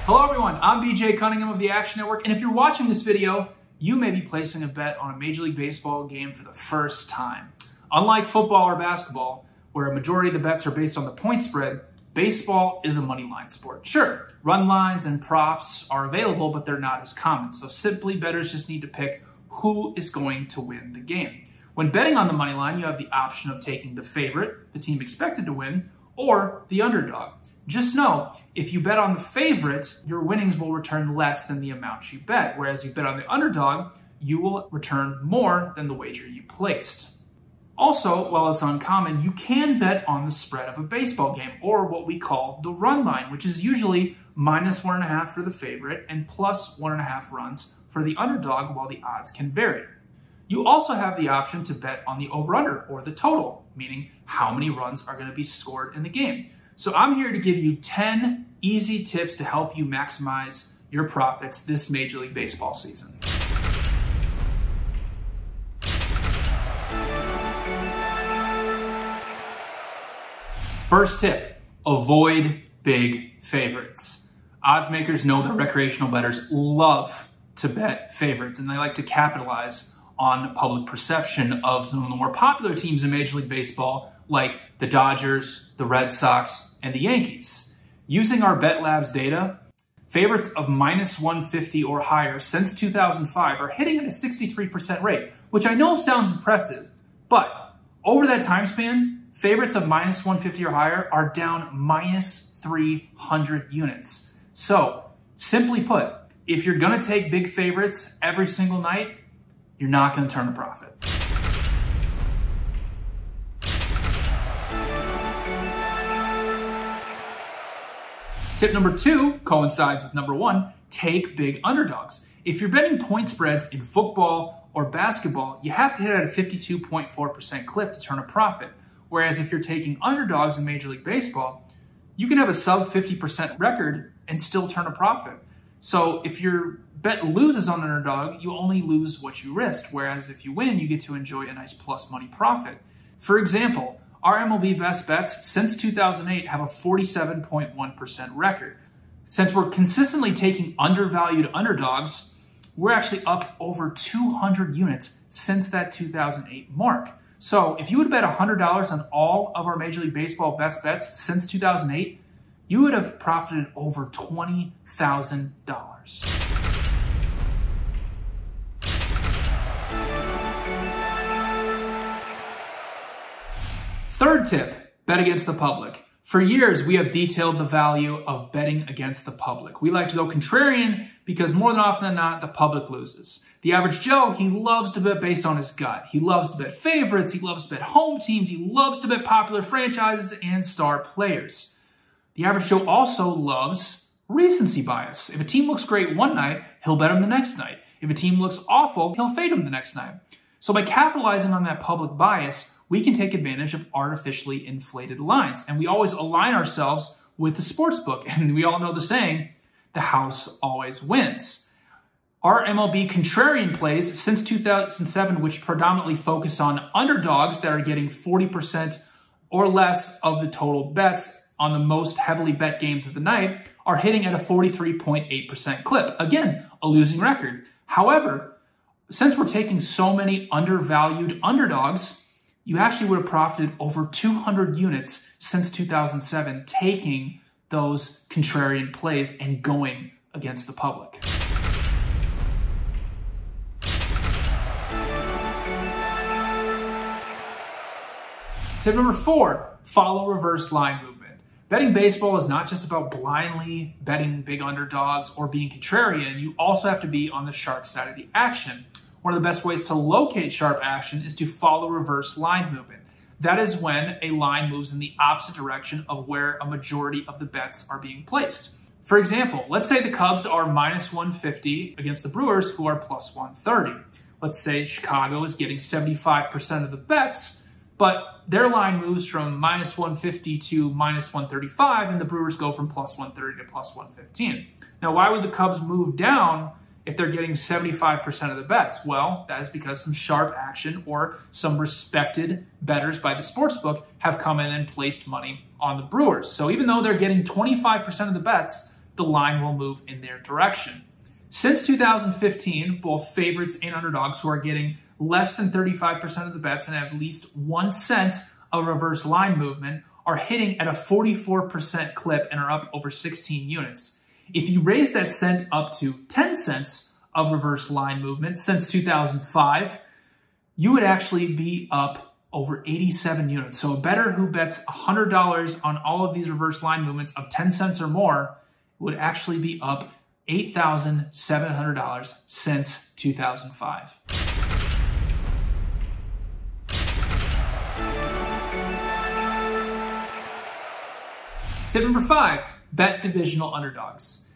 Hello everyone, I'm BJ Cunningham of the Action Network, and if you're watching this video, you may be placing a bet on a Major League Baseball game for the first time. Unlike football or basketball, where a majority of the bets are based on the point spread, baseball is a money line sport. Sure, run lines and props are available, but they're not as common. So simply, bettors just need to pick who is going to win the game. When betting on the money line, you have the option of taking the favorite, the team expected to win, or the underdog. Just know, if you bet on the favorite, your winnings will return less than the amount you bet, whereas you bet on the underdog, you will return more than the wager you placed. Also, while it's uncommon, you can bet on the spread of a baseball game, or what we call the run line, which is usually -1.5 for the favorite and +1.5 runs for the underdog, while the odds can vary. You also have the option to bet on the over-under, or the total, meaning how many runs are going to be scored in the game. So I'm here to give you 10 easy tips to help you maximize your profits this Major League Baseball season. First tip, avoid big favorites. Odds makers know that recreational bettors love to bet favorites, and they like to capitalize on public perception of some of the more popular teams in Major League Baseball, like the Dodgers, the Red Sox, and the Yankees. Using our Bet Labs data, favorites of -150 or higher since 2005 are hitting at a 63% rate, which I know sounds impressive, but over that time span, favorites of -150 or higher are down -300 units. So, simply put, if you're gonna take big favorites every single night, you're not gonna turn a profit. Tip number 2 coincides with number 1, take big underdogs. If you're betting point spreads in football or basketball, you have to hit at a 52.4% clip to turn a profit. Whereas if you're taking underdogs in Major League Baseball, you can have a sub 50% record and still turn a profit. So if your bet loses on an underdog, you only lose what you risked. Whereas if you win, you get to enjoy a nice plus money profit. For example, our MLB best bets since 2008 have a 47.1% record. Since we're consistently taking undervalued underdogs, we're actually up over 200 units since that 2008 mark. So if you would bet $100 on all of our Major League Baseball best bets since 2008, you would have profited over $20,000. Third tip, bet against the public. For years, we have detailed the value of betting against the public. We like to go contrarian because more than often than not, the public loses. The average Joe, he loves to bet based on his gut. He loves to bet favorites, he loves to bet home teams, he loves to bet popular franchises and star players. The average Joe also loves recency bias. If a team looks great one night, he'll bet them the next night. If a team looks awful, he'll fade them the next night. So by capitalizing on that public bias, we can take advantage of artificially inflated lines. And we always align ourselves with the sports book. And we all know the saying, the house always wins. Our MLB contrarian plays since 2007, which predominantly focus on underdogs that are getting 40% or less of the total bets on the most heavily bet games of the night, are hitting at a 43.8% clip. Again, a losing record. However, since we're taking so many undervalued underdogs, you actually would have profited over 200 units since 2007, taking those contrarian plays and going against the public. Tip number 4, follow reverse line movement. Betting baseball is not just about blindly betting big underdogs or being contrarian. You also have to be on the sharp side of the action. One of the best ways to locate sharp action is to follow reverse line movement. That is when a line moves in the opposite direction of where a majority of the bets are being placed. For example, let's say the Cubs are -150 against the Brewers, who are +130. Let's say Chicago is getting 75% of the bets, but their line moves from -150 to -135, and the Brewers go from +130 to +115. Now, why would the Cubs move down if they're getting 75% of the bets? Well, that is because some sharp action or some respected bettors by the sportsbook have come in and placed money on the Brewers. So even though they're getting 25% of the bets, the line will move in their direction. Since 2015, both favorites and underdogs who are getting less than 35% of the bets and have at least 1 cent of reverse line movement are hitting at a 44% clip and are up over 16 units. If you raise that cent up to 10 cents of reverse line movement since 2005, you would actually be up over 87 units. So a bettor who bets $100 on all of these reverse line movements of 10 cents or more would actually be up $8,700 since 2005. Tip number 5, bet divisional underdogs.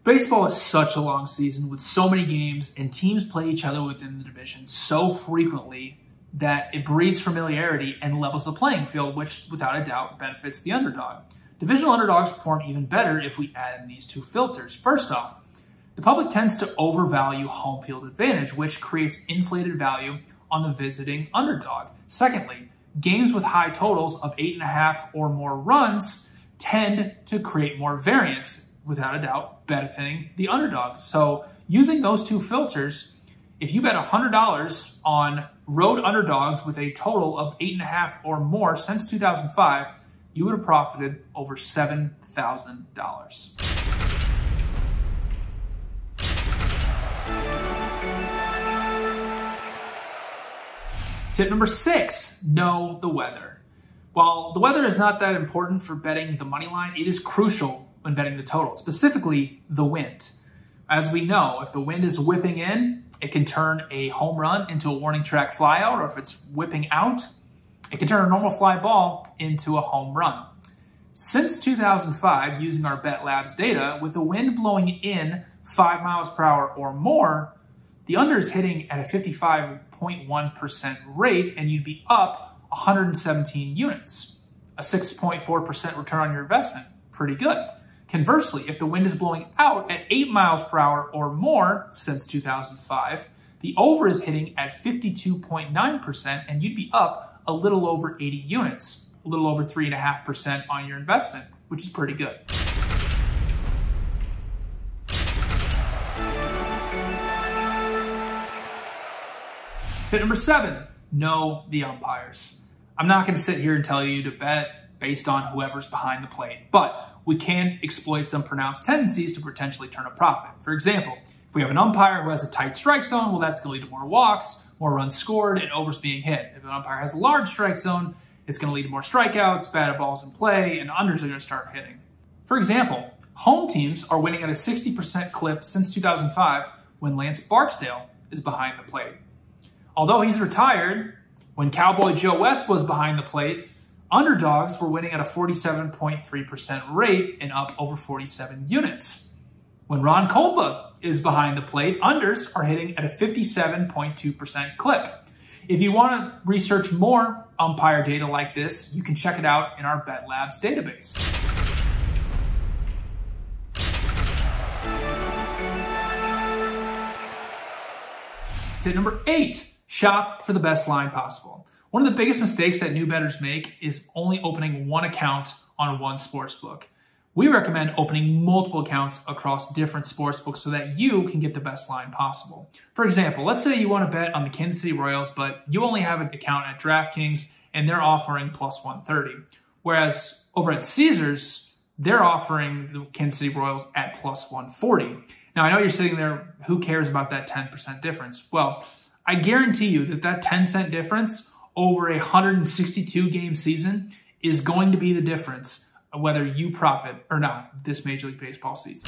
Baseball is such a long season with so many games, and teams play each other within the division so frequently that it breeds familiarity and levels the playing field, which without a doubt benefits the underdog. Divisional underdogs perform even better if we add in these two filters. First off, the public tends to overvalue home field advantage, which creates inflated value on the visiting underdog. Secondly, games with high totals of 8.5 or more runs tend to create more variance, without a doubt, benefiting the underdog. So using those two filters, if you bet $100 on road underdogs with a total of 8.5 or more since 2005, you would have profited over $7,000. Tip number 6, know the weather. While the weather is not that important for betting the money line, it is crucial when betting the total, specifically the wind. As we know, if the wind is whipping in, it can turn a home run into a warning track flyout, or if it's whipping out, it can turn a normal fly ball into a home run. Since 2005, using our Bet Labs data, with the wind blowing in 5 miles per hour or more, the under is hitting at a 55.1% rate, and you'd be up 117 units, a 6.4% return on your investment. Pretty good. Conversely, if the wind is blowing out at 8 miles per hour or more since 2005, the over is hitting at 52.9%, and you'd be up a little over 80 units, a little over 3.5% on your investment, which is pretty good. Tip number 7, know the umpires. I'm not going to sit here and tell you to bet based on whoever's behind the plate, but we can exploit some pronounced tendencies to potentially turn a profit. For example, if we have an umpire who has a tight strike zone, well, that's going to lead to more walks, more runs scored, and overs being hit. If an umpire has a large strike zone, it's going to lead to more strikeouts, batted balls in play, and unders are going to start hitting. For example, home teams are winning at a 60% clip since 2005 when Lance Barksdale is behind the plate. Although he's retired, when Cowboy Joe West was behind the plate, underdogs were winning at a 47.3% rate and up over 47 units. When Ron Kolba is behind the plate, unders are hitting at a 57.2% clip. If you want to research more umpire data like this, you can check it out in our Bet Labs database. Tip number 8. Shop for the best line possible. One of the biggest mistakes that new bettors make is only opening one account on one sportsbook. We recommend opening multiple accounts across different sportsbooks so that you can get the best line possible. For example, let's say you want to bet on the Kansas City Royals, but you only have an account at DraftKings and they're offering plus 130. Whereas over at Caesars, they're offering the Kansas City Royals at plus 140. Now, I know you're sitting there, who cares about that 10% difference? Well, I guarantee you that that 10-cent difference over a 162 game season is going to be the difference of whether you profit or not this Major League Baseball season.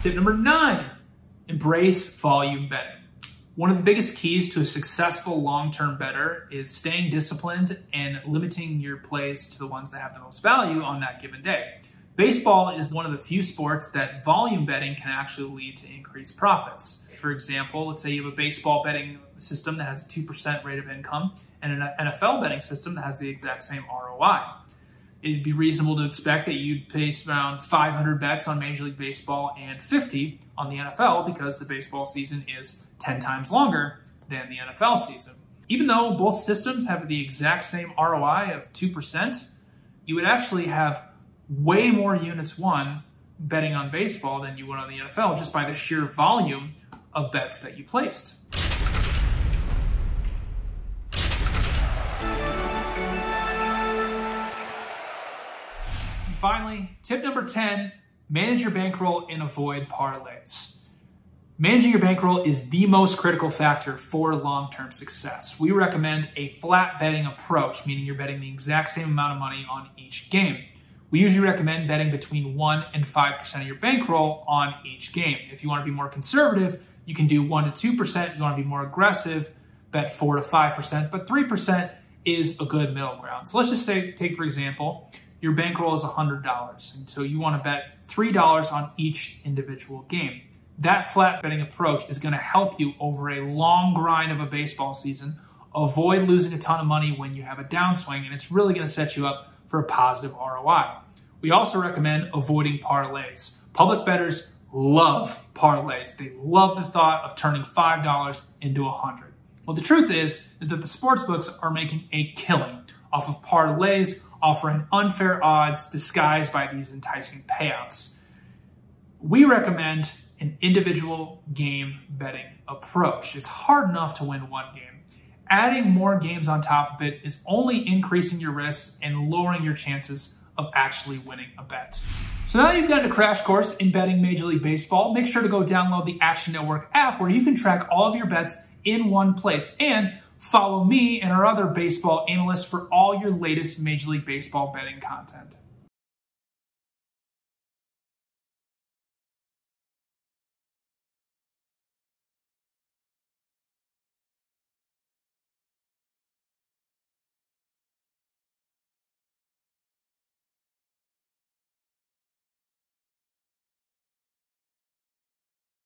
Tip number 9, embrace volume betting. One of the biggest keys to a successful long-term bettor is staying disciplined and limiting your plays to the ones that have the most value on that given day. Baseball is one of the few sports that volume betting can actually lead to increased profits. For example, let's say you have a baseball betting system that has a 2% rate of income and an NFL betting system that has the exact same ROI. it'd be reasonable to expect that you'd place around 500 bets on Major League Baseball and 50 on the NFL because the baseball season is 10 times longer than the NFL season. Even though both systems have the exact same ROI of 2%, you would actually have way more units won betting on baseball than you would on the NFL just by the sheer volume of bets that you placed. And finally, tip number 10, manage your bankroll and avoid parlays. Managing your bankroll is the most critical factor for long-term success. We recommend a flat betting approach, meaning you're betting the exact same amount of money on each game. We usually recommend betting between 1 and 5% of your bankroll on each game. If you want to be more conservative, you can do 1 to 2%. If you want to be more aggressive, bet 4 to 5%, but 3% is a good middle ground. So let's just say, take for example, your bankroll is $100, and so you want to bet $3 on each individual game. That flat betting approach is going to help you over a long grind of a baseball season avoid losing a ton of money when you have a downswing, and it's really going to set you up for a positive ROI. We also recommend avoiding parlays. Public bettors love parlays. They love the thought of turning $5 into $100. Well, the truth is that the sportsbooks are making a killing off of parlays, offering unfair odds disguised by these enticing payouts. We recommend an individual game betting approach. It's hard enough to win one game. Adding more games on top of it is only increasing your risk and lowering your chances of actually winning a bet. So now that you've gotten a crash course in betting Major League Baseball, make sure to go download the Action Network app where you can track all of your bets in one place, and follow me and our other baseball analysts for all your latest Major League Baseball betting content.